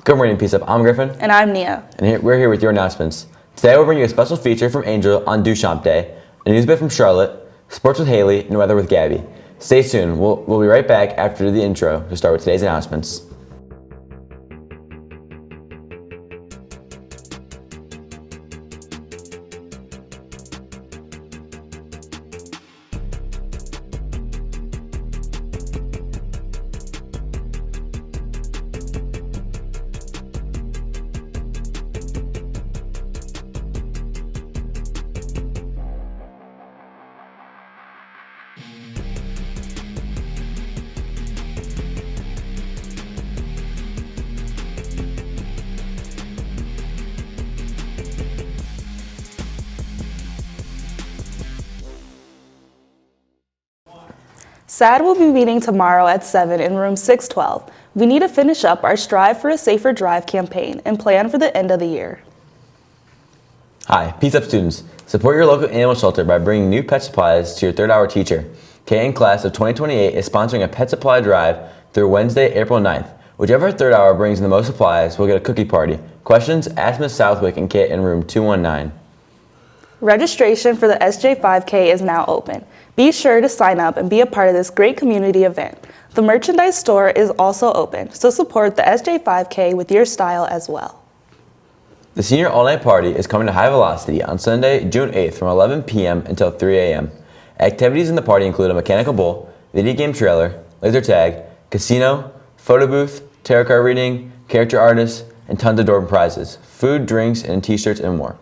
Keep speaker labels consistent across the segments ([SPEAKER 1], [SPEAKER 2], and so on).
[SPEAKER 1] Good morning, PCEP. I'm Griffin.
[SPEAKER 2] And I'm Nia.
[SPEAKER 1] And we're here with your announcements. Today we'll bring you a special feature from Angel on Duchamp Day, a news bit from Charlotte, sports with Haley, and weather with Gabby. Stay tuned. We'll be right back after the intro to start with today's announcements.
[SPEAKER 2] SAD will be meeting tomorrow at 7 in room 612. We need to finish up our Strive for a Safer Drive campaign and plan for the end of the year.
[SPEAKER 1] Hi, PCEP students. Support your local animal shelter by bringing new pet supplies to your third-hour teacher. KN class of 2028 is sponsoring a pet supply drive through Wednesday, April 9th. Whichever third hour brings in the most supplies will get a cookie party. Questions? Ask Ms. Southwick and Kit in room 219.
[SPEAKER 2] Registration for the SJ5K is now open. Be sure to sign up and be a part of this great community event. The merchandise store is also open, so support the SJ5K with your style as well.
[SPEAKER 1] The senior all-night party is coming to High Velocity on Sunday, June 8th from 11 p.m. until 3 a.m. Activities in the party include a mechanical bull, video game trailer, laser tag, casino, photo booth, tarot card reading, character artists, and tons of door prizes, food, drinks, and t-shirts and more.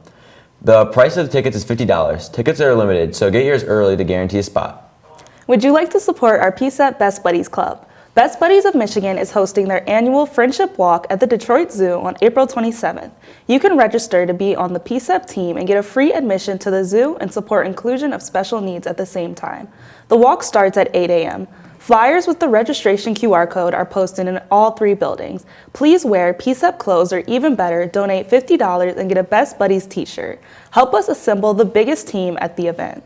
[SPEAKER 1] The price of the tickets is $50. Tickets are limited, so get yours early to guarantee a spot.
[SPEAKER 2] Would you like to support our PCEP Best Buddies Club? Best Buddies of Michigan is hosting their annual Friendship Walk at the Detroit Zoo on April 27th. You can register to be on the PCEP team and get a free admission to the zoo and support inclusion of special needs at the same time. The walk starts at 8 a.m. Flyers with the registration QR code are posted in all three buildings. Please wear PCEP clothes, or even better, donate $50 and get a Best Buddies t-shirt. Help us assemble the biggest team at the event.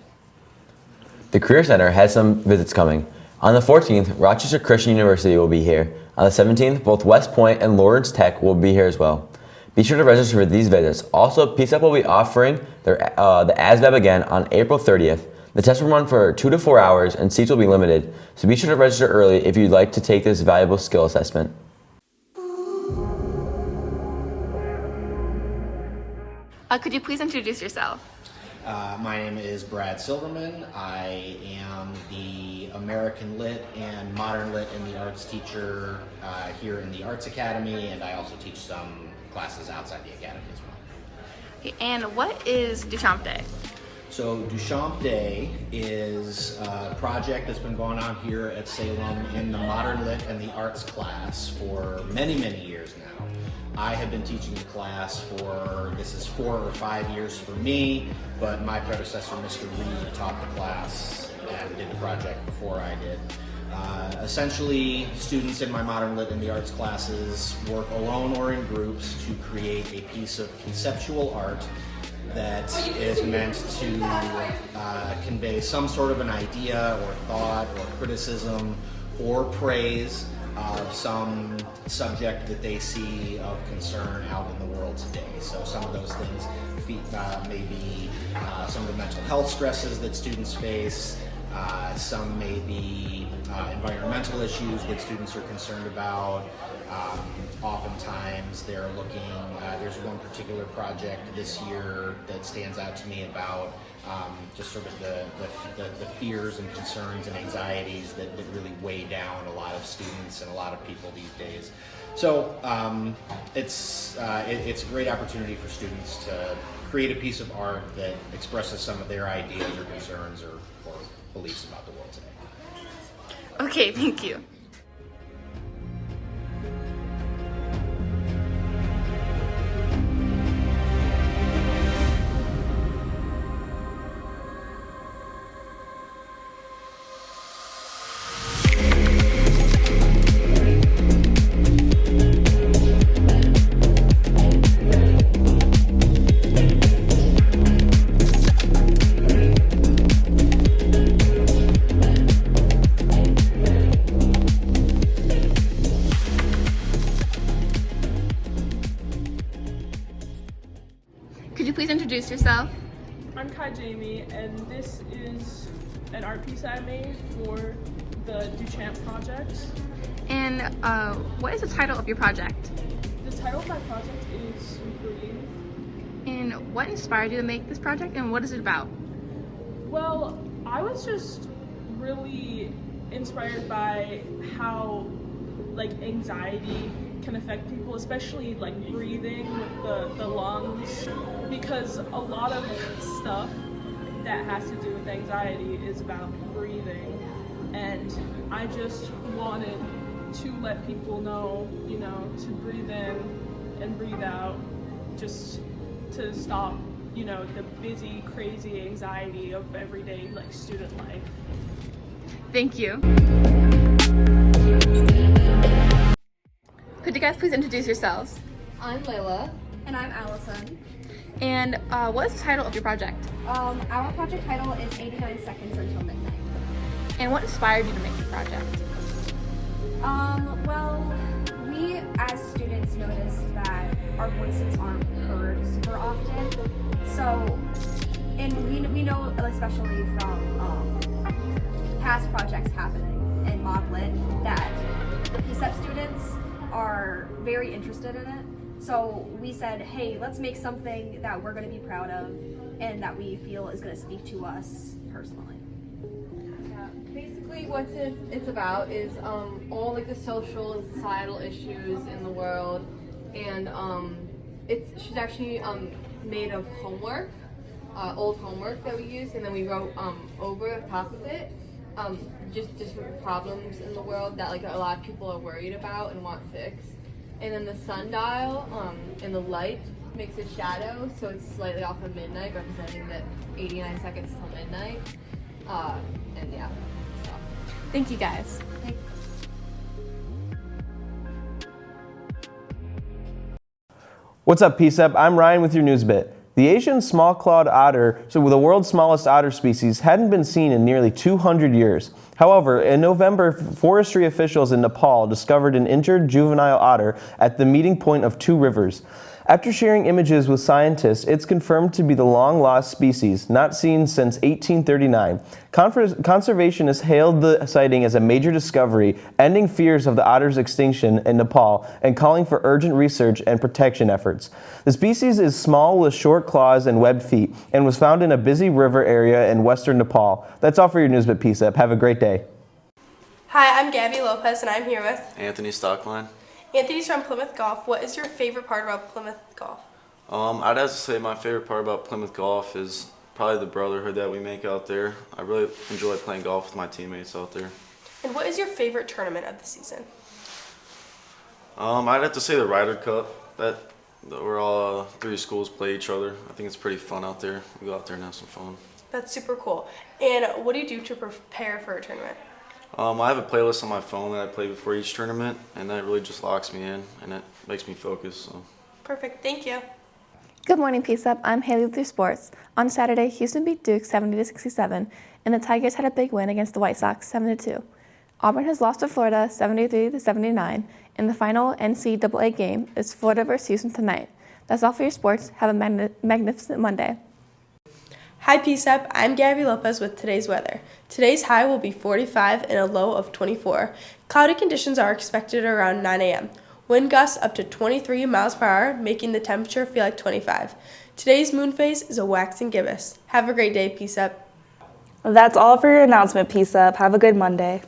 [SPEAKER 1] The Career Center has some visits coming. On the 14th, Rochester Christian University will be here. On the 17th, both West Point and Lawrence Tech will be here as well. Be sure to register for these visits. Also, PCEP will be offering the ASVAB again on April 30th. The test will run for 2 to 4 hours and seats will be limited, so be sure to register early if you'd like to take this valuable skill assessment.
[SPEAKER 3] Could you please introduce yourself?
[SPEAKER 4] My name is Brad Silverman. I am the American Lit and Modern Lit in the Arts teacher here in the Arts Academy, and I also teach some classes outside the Academy as well.
[SPEAKER 3] Okay, and what is Duchamp Day?
[SPEAKER 4] So Duchamp Day is a project that's been going on here at Salem in the Modern Lit and the Arts class for many, many years now. I have been teaching the class this is 4 or 5 years for me, but my predecessor, Mr. Reed, taught the class and did the project before I did. Essentially, students in my Modern Lit and the Arts classes work alone or in groups to create a piece of conceptual art that is meant to convey some sort of an idea or thought or criticism or praise of some subject that they see of concern out in the world today. So some of those things may be some of the mental health stresses that students face, some may be environmental issues that students are concerned about. Oftentimes they're looking, there's one particular project this year that stands out to me about just sort of the fears and concerns and anxieties that really weigh down a lot of students and a lot of people these days. So it's a great opportunity for students to create a piece of art that expresses some of their ideas or concerns or beliefs about the world today.
[SPEAKER 3] Okay, thank you. please introduce yourself?
[SPEAKER 5] I'm Kai Jamie, and this is an art piece I made for the Duchamp project.
[SPEAKER 3] And what is the title of your project?
[SPEAKER 5] The title of my project is Breathe.
[SPEAKER 3] And what inspired you to make this project, and what is it about?
[SPEAKER 5] Well, I was just really inspired by how anxiety can affect people, especially breathing with the lungs, because a lot of stuff that has to do with anxiety is about breathing, and I just wanted to let people know, to breathe in and breathe out, just to stop, the busy, crazy anxiety of everyday student life.
[SPEAKER 3] Thank you. Could you guys please introduce yourselves?
[SPEAKER 6] I'm Layla. And I'm Allison.
[SPEAKER 3] And what is the title of your project?
[SPEAKER 6] Our project title is 89 Seconds Until Midnight.
[SPEAKER 3] And what inspired you to make this project?
[SPEAKER 6] Well, we as students noticed that our voices aren't heard super often. So, and we know, especially from past projects happening in Mod Lit, that the PCEP students are very interested in it. So we said, hey, let's make something that we're going to be proud of and that we feel is going to speak to us personally.
[SPEAKER 7] Yeah, basically what it's about is all the social and societal issues in the world, and she's actually made of homework, old homework that we used, and then we wrote over the top of it just different problems in the world that a lot of people are worried about and want fixed. And then the sundial and the light makes a shadow, so it's slightly off of midnight, representing the 89 seconds till midnight. And yeah, so.
[SPEAKER 3] Thank you guys.
[SPEAKER 8] What's up, PCEP? I'm Ryan with your news bit. The Asian small-clawed otter, the world's smallest otter species, hadn't been seen in nearly 200 years. However, in November, forestry officials in Nepal discovered an injured juvenile otter at the meeting point of two rivers. After sharing images with scientists, it's confirmed to be the long-lost species, not seen since 1839. Conservationists hailed the sighting as a major discovery, ending fears of the otter's extinction in Nepal and calling for urgent research and protection efforts. The species is small with short claws and webbed feet and was found in a busy river area in western Nepal. That's all for your Newsbit PCEP. Have a great day.
[SPEAKER 9] Hi, I'm Gabby Lopez, and I'm here with
[SPEAKER 10] Anthony Stockline.
[SPEAKER 9] Anthony's from Plymouth Golf. What is your favorite part about Plymouth Golf?
[SPEAKER 10] I'd have to say my favorite part about Plymouth Golf is probably the brotherhood that we make out there. I really enjoy playing golf with my teammates out there.
[SPEAKER 9] And what is your favorite tournament of the season?
[SPEAKER 10] I'd have to say the Ryder Cup. That where all three schools play each other. I think it's pretty fun out there. We go out there and have some fun.
[SPEAKER 9] That's super cool. And what do you do to prepare for a tournament?
[SPEAKER 10] I have a playlist on my phone that I play before each tournament, and that really just locks me in, and it makes me focus. So.
[SPEAKER 9] Perfect. Thank you.
[SPEAKER 11] Good morning, PCEP. I'm Haley with your sports. On Saturday, Houston beat Duke 70-67, and the Tigers had a big win against the White Sox 7-2. Auburn has lost to Florida 73-79, and the final NCAA game is Florida versus Houston tonight. That's all for your sports. Have a magnificent Monday.
[SPEAKER 9] Hi PCEP, I'm Gabby Lopez with today's weather. Today's high will be 45 and a low of 24. Cloudy conditions are expected around 9 a.m. Wind gusts up to 23 miles per hour, making the temperature feel like 25. Today's moon phase is a waxing gibbous. Have a great day, PCEP.
[SPEAKER 2] That's all for your announcement, PCEP. Have a good Monday.